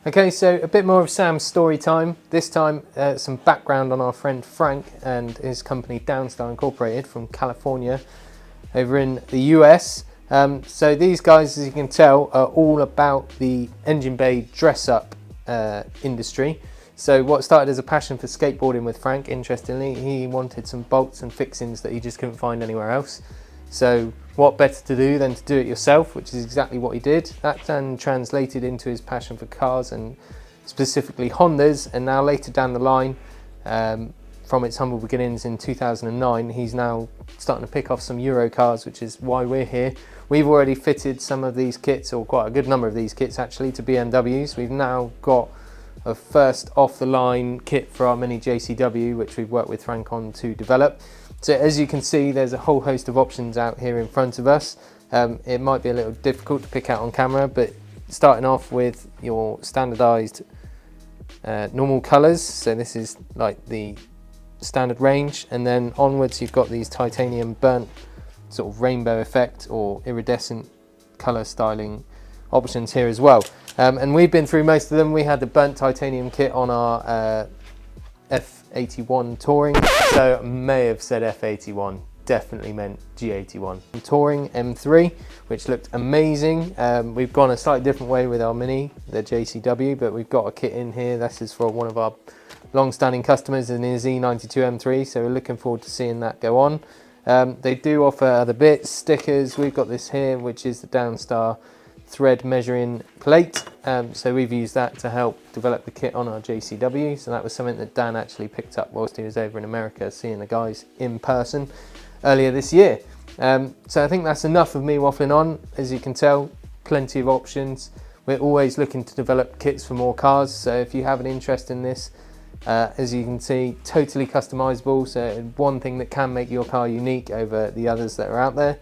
Okay, so a bit more of Sam's story time. This time some background on our friend Frank and his company Downstar Incorporated from California over in the US. So these guys, as you can tell, are all about the engine bay dress-up industry. So what started as a passion for skateboarding with Frank, interestingly, he wanted some bolts and fixings that he just couldn't find anywhere else. So what better to do than to do it yourself, which is exactly what he did. That then translated into his passion for cars and specifically Hondas, and now later down the line, from its humble beginnings in 2009, he's now starting to pick off some Euro cars, which is why we're here. We've already fitted some of these kits, or quite a good number of these kits actually, to BMWs. We've now got a first off-the-line kit for our Mini JCW, which we've worked with Frank on to develop. So as you can see, there's a whole host of options out here in front of us. It might be a little difficult to pick out on camera, but starting off with your standardized normal colors. So this is like the standard range, and then onwards you've got these titanium burnt sort of rainbow effect or iridescent color styling options here as well. And we've been through most of them. We had the burnt titanium kit on our F81 Touring, so I may have said F81, definitely meant G81. Touring M3, which looked amazing. We've gone a slightly different way with our Mini, the JCW, but we've got a kit in here. This is for one of our long-standing customers in his E92 M3, so we're looking forward to seeing that go on. They do offer other bits, stickers. We've got this here, which is the Downstar thread measuring plate, so we've used that to help develop the kit on our JCW. So that was something that Dan actually picked up whilst he was over in America seeing the guys in person earlier this year. So I think that's enough of me waffling on. As you can tell, plenty of options. We're always looking to develop kits for more cars, so if you have an interest in this, as you can see, totally customizable, so one thing that can make your car unique over the others that are out there.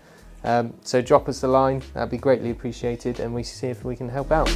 So drop us a line, that'd be greatly appreciated, and we see if we can help out.